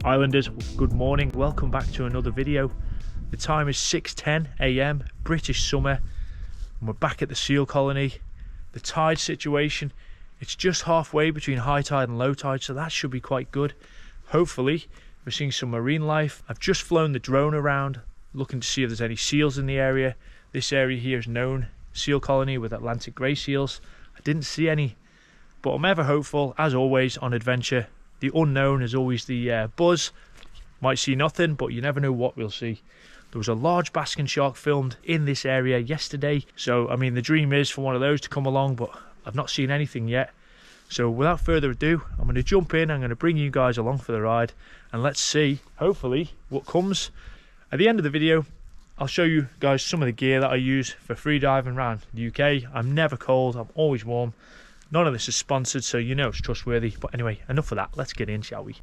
Highlanders, good morning, welcome back to another video. The time is 6:10 AM, British summer, and we're back at the seal colony. The tide situation, it's just halfway between high tide and low tide, so that should be quite good. Hopefully we're seeing some marine life. I've just flown the drone around looking to see if there's any seals in the area. This area here is known seal colony with Atlantic grey seals. I didn't see any, but I'm ever hopeful, as always on adventure. The unknown is always the buzz. Might see nothing, but you never know what we'll see. There was a large basking shark filmed in this area yesterday, so I mean the dream is for one of those to come along, but I've not seen anything yet. So without further ado, I'm going to jump in, I'm going to bring you guys along for the ride, and let's see, hopefully, what comes. At the end of the video, I'll show you guys some of the gear that I use for freediving around the UK. I'm never cold, I'm always warm. None of this is sponsored, so you know it's trustworthy. But anyway, enough of that. Let's get in, shall we?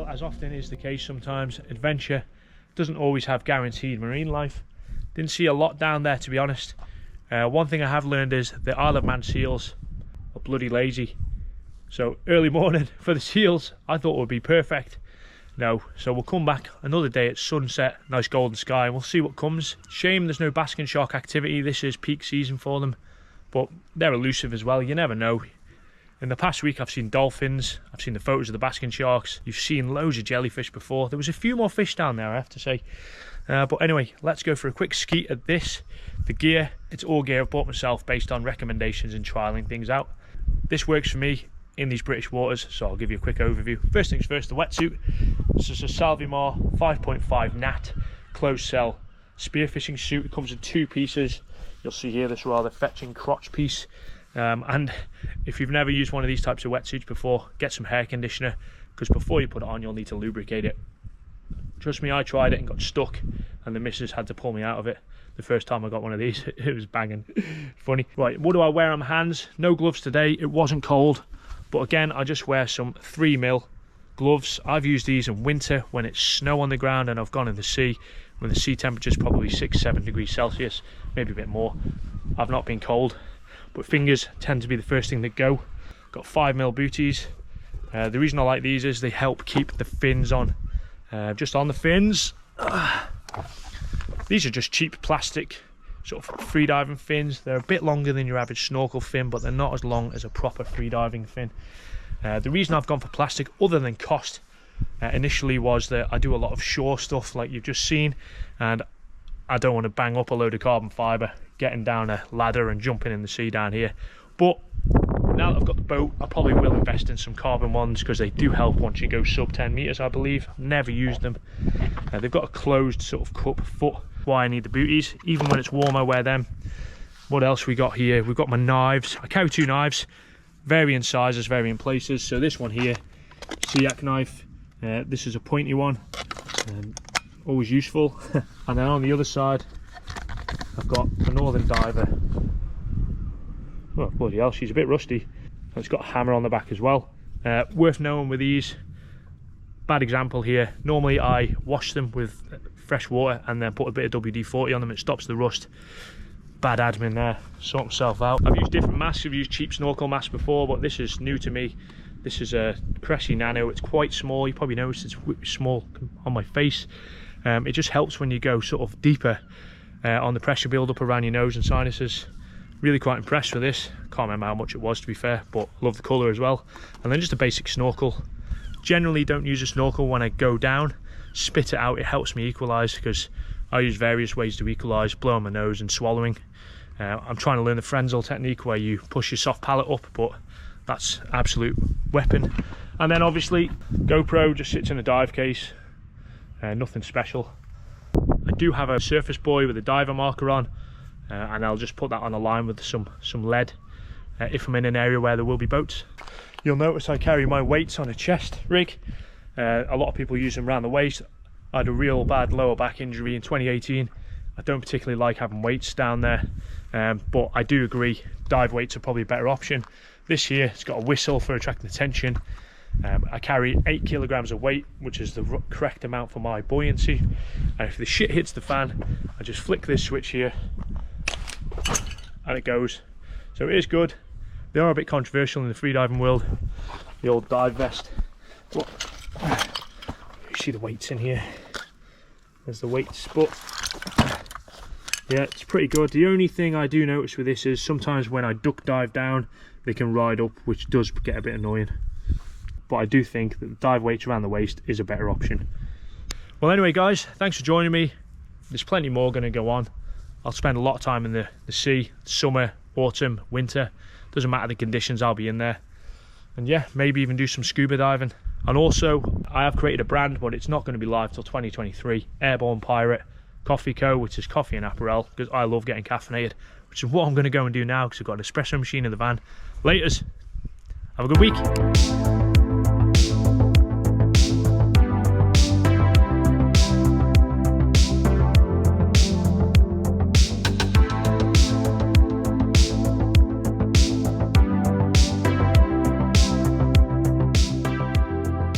as often is the case sometimes, adventure doesn't always have guaranteed marine life. Didn't see a lot down there, to be honest. One thing I have learned is the Isle of Man seals are bloody lazy. So early morning for the seals, I thought would be perfect. No, so we'll come back another day at sunset, nice golden sky, and we'll see what comes. Shame there's no basking shark activity. This is peak season for them, but they're elusive as well. You never know. In the past week I've seen dolphins, I've seen the photos of the basking sharks, you've seen loads of jellyfish before. There was a few more fish down there, I have to say. But anyway, let's go for a quick skeet at this. The gear, it's all gear I've bought myself based on recommendations and trialling things out. This works for me in these British waters, so I'll give you a quick overview. First things first, the wetsuit. This is a Salvimar 5.5 Nat closed cell spearfishing suit. It comes in 2 pieces. You'll see here this rather fetching crotch piece. And if you've never used one of these types of wetsuits before, get some hair conditioner, because before you put it on you'll need to lubricate it. Trust me, I tried it and got stuck, and the missus had to pull me out of it the first time I got one of these. It was banging. Funny. Right, what do I wear on my hands? No gloves today, it wasn't cold. But again, I just wear some 3mm gloves. I've used these in winter when it's snow on the ground and I've gone in the sea when the sea temperature is probably 6-7 degrees Celsius, maybe a bit more. I've not been cold, but fingers tend to be the first thing that go. Got 5mm booties. The reason I like these is they help keep the fins on. Just on the fins. These are just cheap plastic sort of freediving fins. They're a bit longer than your average snorkel fin, but they're not as long as a proper freediving fin. The reason I've gone for plastic, other than cost, initially was that I do a lot of shore stuff like you've just seen, and I don't want to bang up a load of carbon fibre getting down a ladder and jumping in the sea down here. But now that I've got the boat, I probably will invest in some carbon ones, because they do help once you go sub 10 meters, I believe. I've never used them. They've got a closed sort of cup foot. Why I need the booties. Even when it's warm I wear them. What else we got here? We've got my knives. I carry 2 knives, varying sizes, varying places. So this one here, Siak knife. This is a pointy one, always useful. And then on the other side I've got a Northern Diver. Oh bloody hell, she's a bit rusty. It's got a hammer on the back as well. Worth knowing with these, bad example here, normally I wash them with fresh water and then put a bit of WD-40 on them. It stops the rust. Bad admin there, sort myself out. I've used different masks, I've used cheap snorkel masks before, but this is new to me. This is a Cressy Nano. It's quite small, you probably noticed it's small on my face. It just helps when you go sort of deeper on the pressure build up around your nose and sinuses. Really quite impressed with this. Can't remember how much it was, to be fair, but love the colour as well. And then just a basic snorkel. Generally don't use a snorkel when I go down. Spit it out, it helps me equalise, because I use various ways to equalise, blowing my nose and swallowing. I'm trying to learn the Frenzel technique where you push your soft palate up, but that's absolute weapon. And then obviously GoPro just sits in a dive case, nothing special. I do have a surface buoy with a diver marker on, and I'll just put that on a line with some lead if I'm in an area where there will be boats. You'll notice I carry my weights on a chest rig. A lot of people use them around the waist. I had a real bad lower back injury in 2018. I don't particularly like having weights down there, but I do agree dive weights are probably a better option. This here, it's got a whistle for attracting attention. I carry 8 kilograms of weight, which is the correct amount for my buoyancy. And if the shit hits the fan, I just flick this switch here and it goes. So it is good. They are a bit controversial in the freediving world, the old dive vest. But you see the weights in here. There's the weights, but yeah, it's pretty good. The only thing I do notice with this is sometimes when I duck dive down, they can ride up, which does get a bit annoying. But I do think that the dive weights around the waist is a better option. Well anyway guys, thanks for joining me. There's plenty more going to go on. I'll spend a lot of time in the sea, summer, autumn, winter. Doesn't matter the conditions, I'll be in there. And yeah, maybe even do some scuba diving. And also, I have created a brand, but it's not going to be live till 2023. Airborne Pirate Coffee Co, which is coffee and apparel, because I love getting caffeinated, which is what I'm going to go and do now, because I've got an espresso machine in the van. Laters. Have a good week.